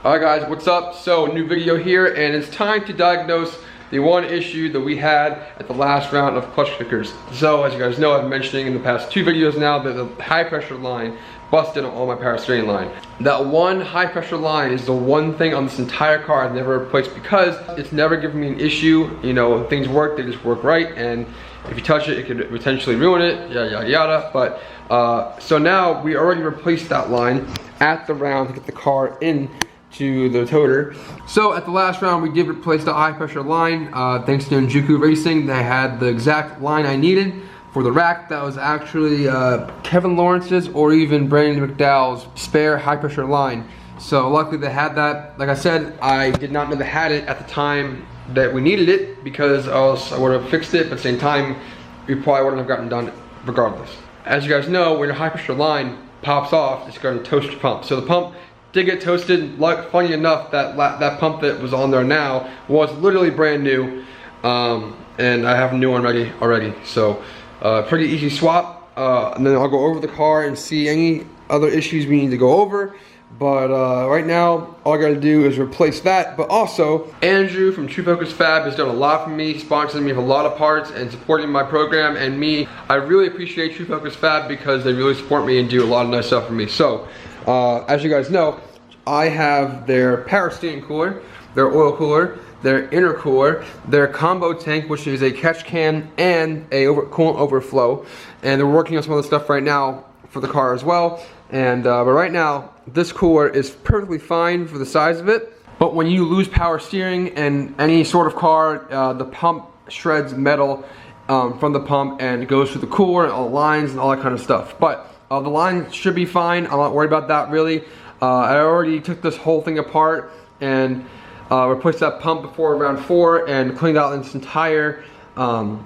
Alright guys, what's up? So, new video here, and it's time to diagnose the one issue that we had at the last round of clutch kickers. So, as you guys know, I've been mentioning in the past 2 videos now that the high pressure line busted on my power steering line. That one high pressure line is the one thing on this entire car I've never replaced because it's never given me an issue. You know, things work, they just work right, and if you touch it, it could potentially ruin it, yada yada yada. But so now we already replaced that line at the round to get the car in to the toter. So at the last round we did replace the high pressure line thanks to Juku Racing. They had the exact line I needed for the rack. That was actually Kevin Lawrence's or even Brandon McDowell's spare high pressure line. So luckily they had that. Like I said, I did not know they had it at the time that we needed it because else I would have fixed it, but at the same time we probably wouldn't have gotten done regardless. As you guys know, when your high pressure line pops off, it's going to toast your pump. So the pump did get toasted. Like, funny enough, that pump that was on there now was literally brand new, and I have a new one ready already. So pretty easy swap, and then I'll go over the car and see any other issues we need to go over. But right now, all I gotta do is replace that. But also, Andrew from Focus Fab has done a lot for me, sponsoring me with a lot of parts and supporting my program and me. I really appreciate Focus Fab because they really support me and do a lot of nice stuff for me. So, as you guys know, I have their power steering cooler, their oil cooler, their intercooler, their combo tank, which is a catch can and a coolant overflow. And they're working on some other stuff right now for the car as well. And but right now, this cooler is perfectly fine for the size of it. But when you lose power steering in any sort of car, the pump shreds metal from the pump and it goes through the cooler and all the lines and all that kind of stuff. But the line should be fine. I'm not worried about that really. I already took this whole thing apart and replaced that pump before round 4 and cleaned out this entire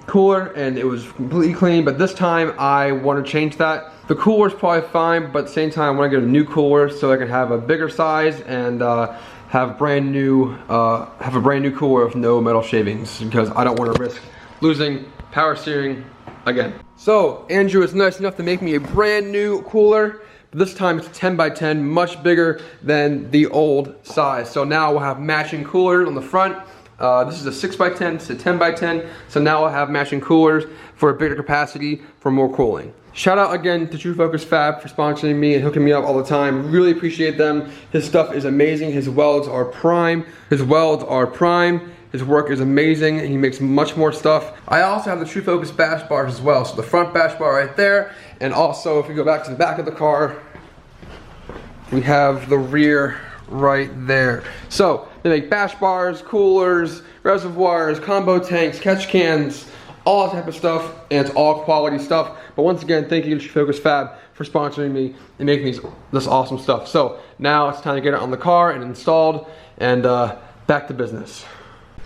cooler, and it was completely clean. But this time I want to change that. The cooler is probably fine, but at the same time I want to get a new cooler so I can have a bigger size and have a brand new cooler with no metal shavings, because I don't want to risk losing power steering again. So Andrew is nice enough to make me a brand new cooler. This time it's 10 by 10, much bigger than the old size. So now we'll have matching coolers on the front. This is a 6 by 10, it's a 10 by 10. So now we'll have matching coolers for a bigger capacity for more cooling. Shout out again to Focus Fab for sponsoring me and hooking me up all the time. Really appreciate them. His stuff is amazing. His welds are prime. His work is amazing. He makes much more stuff. I also have the Focus bash bars as well. So the front bash bar right there. And also, if we go back to the back of the car, we have the rear right there. So they make bash bars, coolers, reservoirs, combo tanks, catch cans, all that type of stuff, and it's all quality stuff. But once again, thank you to Focus Fab for sponsoring me and making this awesome stuff. So now it's time to get it on the car and installed, and back to business.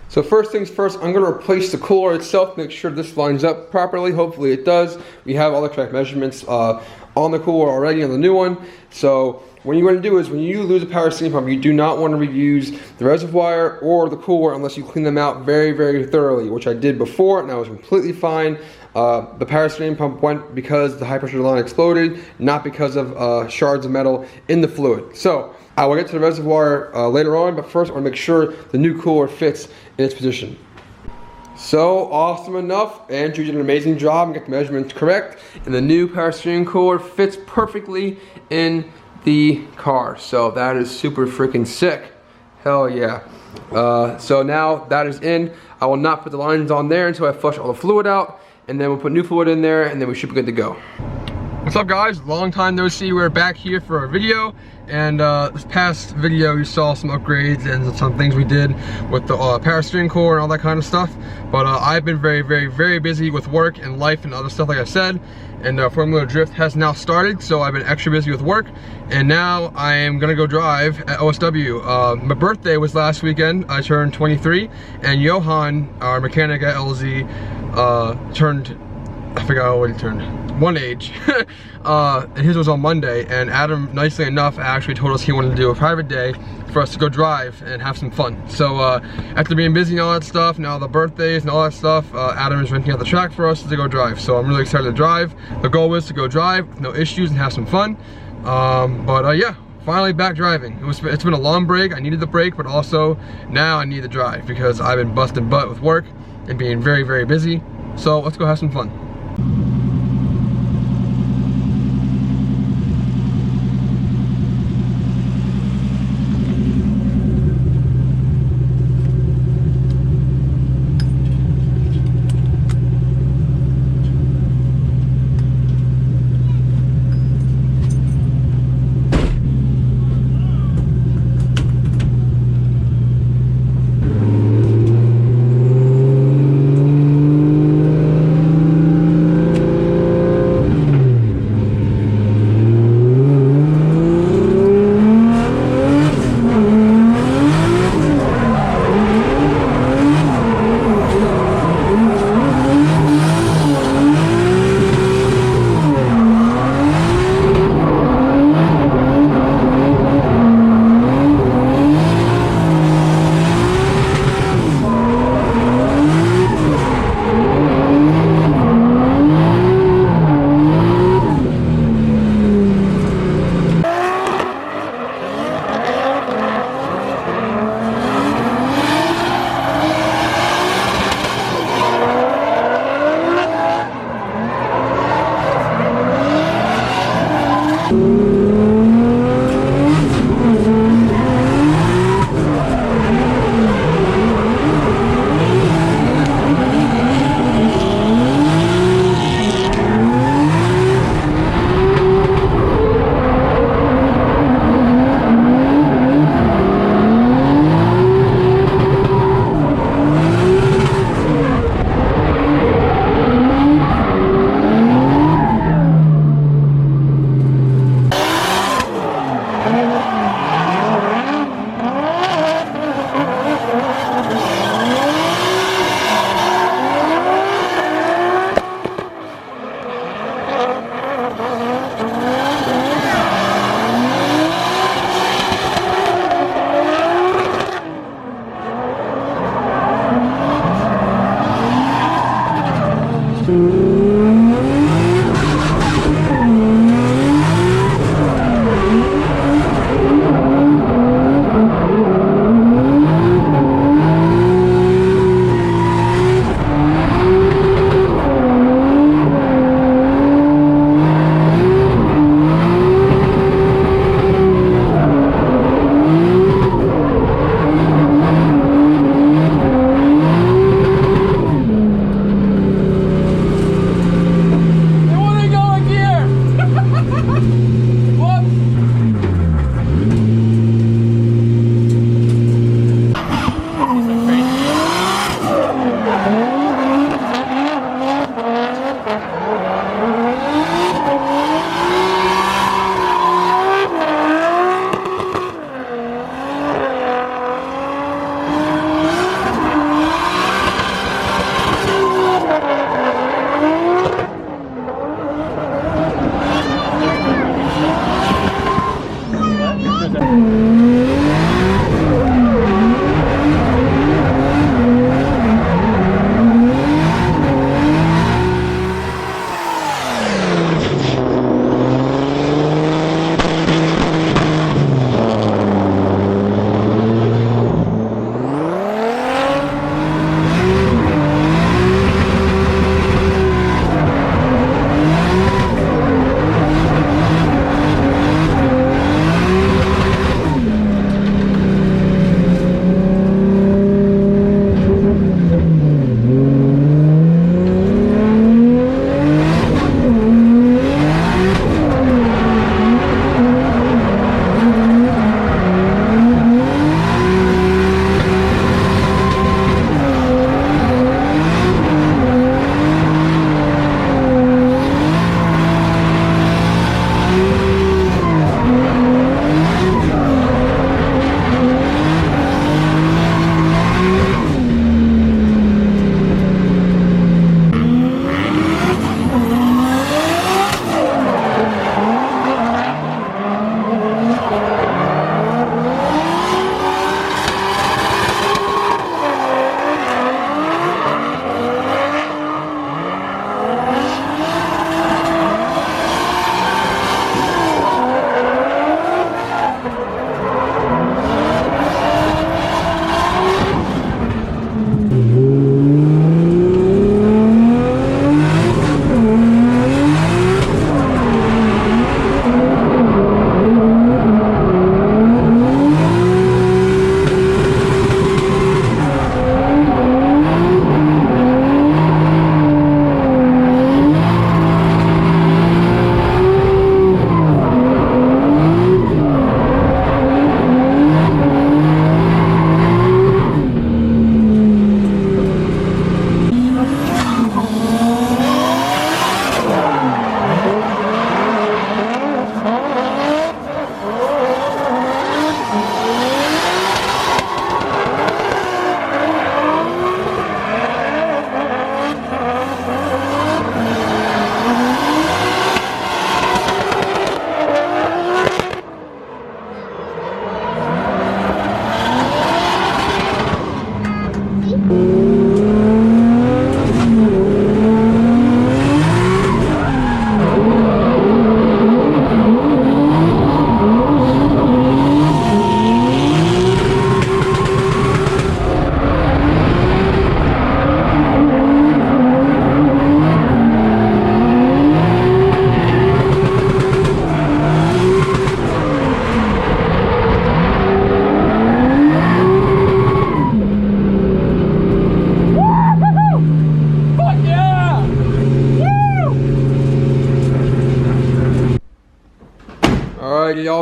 So first things first, I'm going to replace the cooler itself, make sure this lines up properly. Hopefully it does. We have all the correct measurements on the cooler already on the new one. So what you want to do is when you lose a power steering pump, you do not want to reuse the reservoir or the cooler unless you clean them out very, very thoroughly, which I did before and I was completely fine. The power steering pump went because the high pressure line exploded, not because of shards of metal in the fluid. So I will get to the reservoir later on, but first I want to make sure the new cooler fits in its position. So awesome enough, Andrew did an amazing job and got the measurements correct, and the new power steering cooler fits perfectly in the car. So that is super freaking sick. Hell yeah. So now that is in. I will not put the lines on there until I flush all the fluid out, and then we'll put new fluid in there, and then we should be good to go. What's up guys? Long time no see. We're back here for a video, and this past video you saw some upgrades and some things we did with the power steering core and all that kind of stuff. But I've been very busy with work and life and other stuff, like I said, and Formula Drift has now started, so I've been extra busy with work, and now I am gonna go drive at OSW. My birthday was last weekend. I turned 23, and Johan, our mechanic at LZ, turned, I forgot what he turned, one age. And his was on Monday, and Adam, nicely enough, actually told us he wanted to do a private day for us to go drive and have some fun. So after being busy and all that stuff, now the birthdays and all that stuff, Adam is renting out the track for us to go drive. So I'm really excited to drive. The goal is to go drive with no issues and have some fun. Yeah, finally back driving. It's been a long break. I needed the break, but also now I need the drive because I've been busting butt with work and being very, very busy. So let's go have some fun.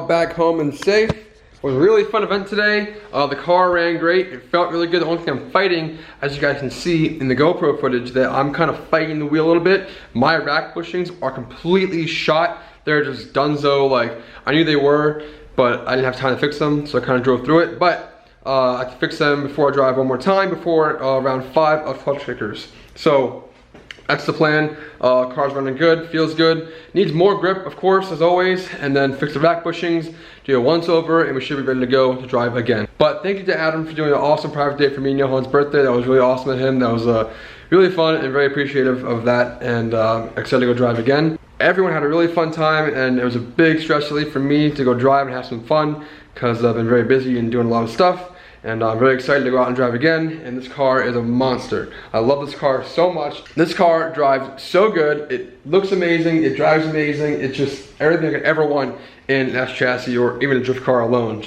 back home and safe. It was a really fun event today. The car ran great. It felt really good. The only thing I'm fighting, as you guys can see in the GoPro footage, that I'm kind of fighting the wheel a little bit. My rack bushings are completely shot. They're just donezo. Like, I knew they were, but I didn't have time to fix them, so I kind of drove through it. But I have to fix them before I drive one more time, before round 5 of clutch kickers. So that's the plan. Car's running good, feels good. Needs more grip, of course, as always, and then fix the rack bushings, do a once over, and we should be ready to go to drive again. But thank you to Adam for doing an awesome private day for me and Johans' birthday. That was really awesome of him. That was really fun and very appreciative of that, and excited to go drive again. Everyone had a really fun time, and it was a big stress relief for me to go drive and have some fun, because I've been very busy and doing a lot of stuff. And I'm very excited to go out and drive again, and this car is a monster. I love this car so much. This car drives so good. It looks amazing, it drives amazing. It's just everything I could ever want in an S chassis or even a drift car alone.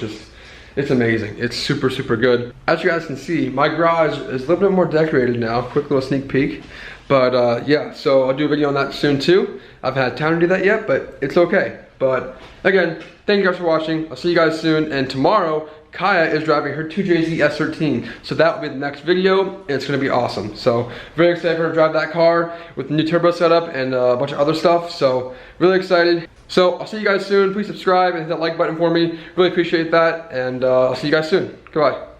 It's amazing. It's super, super good. As you guys can see, my garage is a little bit more decorated now. Quick little sneak peek. But yeah, so I'll do a video on that soon too. I haven't had time to do that yet, but it's okay. But again, thank you guys for watching. I'll see you guys soon, and tomorrow, Kaya is driving her 2JZ S13, so that will be the next video, and it's going to be awesome. So very excited for her to drive that car with the new turbo setup and a bunch of other stuff. So really excited. So I'll see you guys soon. Please subscribe and hit that like button for me. Really appreciate that, and I'll see you guys soon. Goodbye.